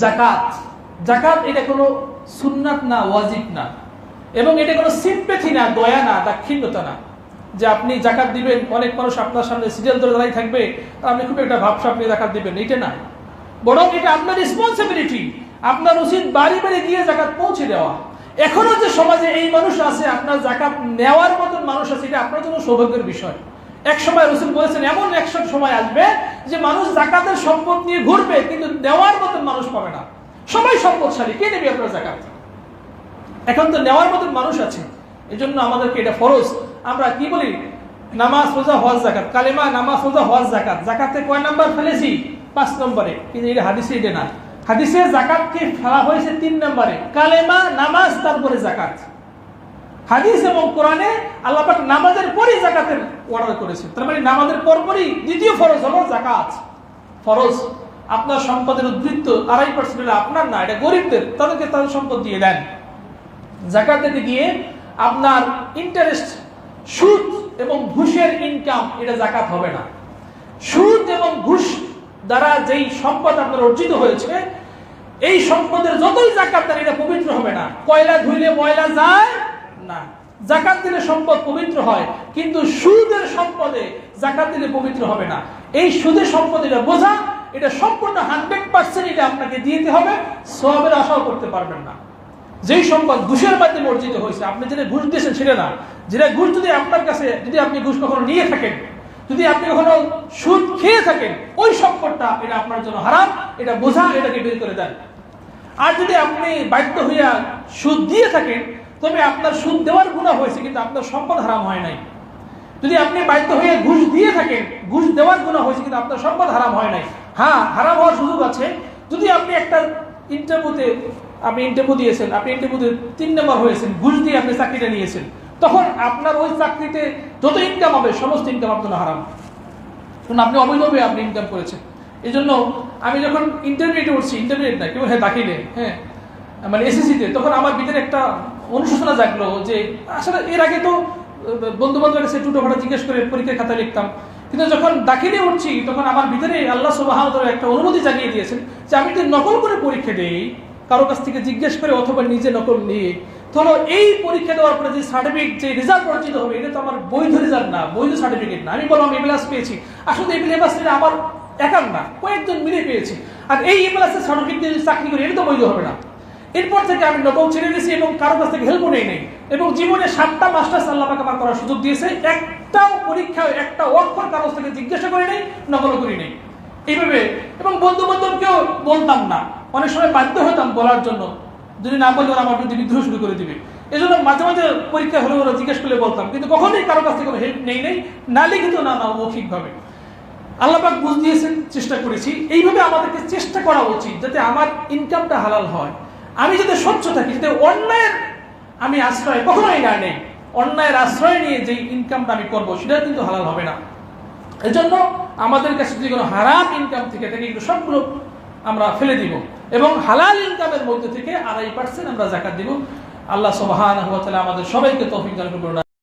জাকাত, জাকাত এটা কোনো সুন্নাত না, ওয়াজিব না, এবং এটা কোনো সিম্পেথি না, দয়া না, দাক্ষিণ্যতা না যে আপনি জাকাত দিবেন, অনেক মানুষ আপনার সামনে সিরিয়াল ধরে দাঁড়িয়ে থাকবে আর আপনি খুব একটা ভাবসা আপনি জাকাত দিবেন, এটা না। বরং এটা আপনার রেসপন্সিবিলিটি, আপনার উচিত বাড়ি বাড়ি গিয়ে জাকাত পৌঁছে দেওয়া। এখনো যে সমাজে এই মানুষ আছে, আপনার জাকাত নেওয়ার মতন মানুষ আছে, এটা আপনার জন্য সৌভাগ্যের বিষয়। এক সময় রাসূল বলেছেন এমন এক সময় আসবে যে মানুষ জাকাতের সম্পদ নিয়ে ঘুরবে কিন্তু নেওয়ার মতন মানুষ পাবে না। সবাই সম্পদশালী, কে নেবে আপনার জাকাত? এখন তো নেওয়ার মতন মানুষ আছে, এজন্য আমাদেরকে এটা ফরজ। আমরা কি বলি? নামাজ, রোজা, হজ, জাকাত। কালেমা, নামাজ, রোজা, হজ, জাকাত। জাকাতে কয় নাম্বার ফেলেছি? 5 নম্বরে। কিন্তু এটা হাদিসে এটা না। হাদিসে জাকাতকে ফেলা হয়েছে 3 নম্বরে, কালেমা, নামাজ, তারপরে জাকাত। হাদিস এবং কোরআনে আল্লাহ পাক নামাজের পরই জাকাতের অর্ডার করেছেন। তার মানে নামাজের পরপরই দ্বিতীয় ফরজ হলো জাকাত। ফরজ। আপনার সম্পদের উদ্বৃত্ত 2.5% আপনার না, এটা গরিবদের, তাদেরকে তাদের সম্পদ দিয়ে দেন। জাকাত দিতে গিয়ে আপনার ইন্টারেস্ট, সুদ এবং ঘুষের ইনকাম, এটা জাকাত হবে না। সুদ এবং ঘুষ দ্বারা যেই সম্পদ আপনার অর্জিত হয়েছে, এই সম্পদের যতই জাকাত দেন এটা পবিত্র হবে না। কয়লা ধুইলে ময়লা যায় না। জাকাত দিলে সম্পদ পবিত্র হয়, কিন্তু সুদের সম্পদে জাকাত দিলে পবিত্র হবে না। এই সুদের সম্পদ এটা বোঝা, এটা সম্পূর্ণ 100% এটা আপনাকে দিতে হবে, সওয়াবের আশাও করতে পারবেন না। যেই সম্পদ ঘুষের মাধ্যমে অর্জিত হয়েছে, আপনি যেটা ঘুষ দিয়েছেন সেটা না, যেটা ঘুষ যদি আপনার কাছে, যদি আপনি ঘুষ কখনো নিয়ে থাকেন, যদি আপনি কখনো সুদ খেয়ে থাকেন, ওই সম্পদটা এটা আপনার জন্য হারাম, এটা বোঝা, এটাকে বের করে দেন। আর যদি আপনি বাধ্য হইয়া সুদ দিয়ে থাকেন, তবে আপনার সুদ দেওয়ার গুনাহ হয়েছে কিন্তু আপনার সম্পদ হারাম হয় নাই। যদি আপনি বাধ্য হয়ে ঘুষ দিয়ে থাকেন, ঘুষ দেওয়ার গুনাহ হয়েছে কিন্তু আপনার সম্পদ হারাম হয় নাই। হ্যাঁ, হারাম হওয়ার সুযোগ আছে যদি আপনি একটা ইন্টারভিউতে আপনি ইন্টারভিউ দিয়েছেন, আপনি ইন্টারভিউতে 3 নম্বর হয়েছেন, ঘুষ দিয়ে আপনি চাকরিটা নিয়েছেন, তখন আপনার ওই চাকরিতে যত ইনকাম হবে সমস্ত ইনকাম আপনার হারাম, কারণ আপনি অবৈধভাবে আপনি ইনকাম করেছেন। এই জন্য আমি যখন ইন্টারমিডিয়েটে উঠছি, ইন্টারমিডিয়েট না কেউ, হ্যাঁ দাখিলে, হ্যাঁ মানে এসএসসিতে, তখন আমার ভিতরে একটা অনুশোচনা জাগলো যে আসলে এর আগে তো বন্ধু বান্ধবের কাছে টুটো ভাড়া জিজ্ঞেস করে পরীক্ষার খাতা লিখতাম, কিন্তু যখন দাখিলে উঠছি তখন আমার ভিতরে আল্লাহ সুবহানাহু ওয়া তাআলা একটা অনুমতি জাগিয়ে দিয়েছেন যে আমি যদি নকল করে পরীক্ষা দেই, কারো কাছ থেকে জিজ্ঞেস করে অথবা নিজে নকল নিয়ে, তাহলে এই পরীক্ষা দেওয়ার পরে যে সার্টিফিকেট, যে রেজাল্ট অর্জিত হবে, এটা তো আমার বৈধ রেজাল্ট না, বৈধ সার্টিফিকেট না। আমি বললাম এ প্লাস পেয়েছি, আসলে এই প্লাস আমার একার না, কয়েকজন মিলে পেয়েছি, আর এই এ প্লাসের সার্টিফিকেট দিয়ে চাকরি করি, এটা তো বৈধ হবে না। এরপর থেকে আমি নকল ছেড়ে দিয়েছি এবং কারো কাছ থেকে হেল্পও নেই। এবং জীবনে 7টা মাস্টার্স আল্লাহ পাক আমার করার সুযোগ দিয়েছে, একটাও পরীক্ষায় একটা অক্ষর কারো থেকে জিজ্ঞাসা করে নেই, নকলও করি নেই এইভাবে। এবং বন্ধু বান্ধবকেও বলতাম না, অনেক সময় বাধ্য হতাম বলার জন্য, যদি না বললে ওরা আমার বিরুদ্ধে বিদ্রোহ শুরু করে দিবে। এই জন্য মাঝে মাঝে পরীক্ষা হলে ওরা জিজ্ঞেস করলে বলতাম, কিন্তু কখনোই কারো কাছ থেকে কোনো হেল্প নেই, না লিখিত না মৌখিকভাবে। আল্লাহ পাক বুঝ দিয়েছেন, চেষ্টা করেছি। এইভাবে আমাদেরকে চেষ্টা করা উচিত যাতে আমার ইনকামটা হালাল হয়, আমি যাতে স্বচ্ছ থাকি, যাতে অন্যায়ের আমি আশ্রয় কখনোই না নেই। অন্যায়ের আশ্রয় নিয়ে যে ইনকামটা আমি করবো সেটা কিন্তু হালাল হবে না। এই জন্য আমাদের কাছে যদি কোনো হারাম ইনকাম থেকে থাকে, এগুলো সবগুলো আমরা ফেলে দিব এবং হালাল ইনকামের মধ্যে থেকে 2.5% আমরা যাকাত দিব। আল্লাহ সুবহানাহু ওয়া তাআলা আমাদের সবাইকে তৌফিক দান করুন।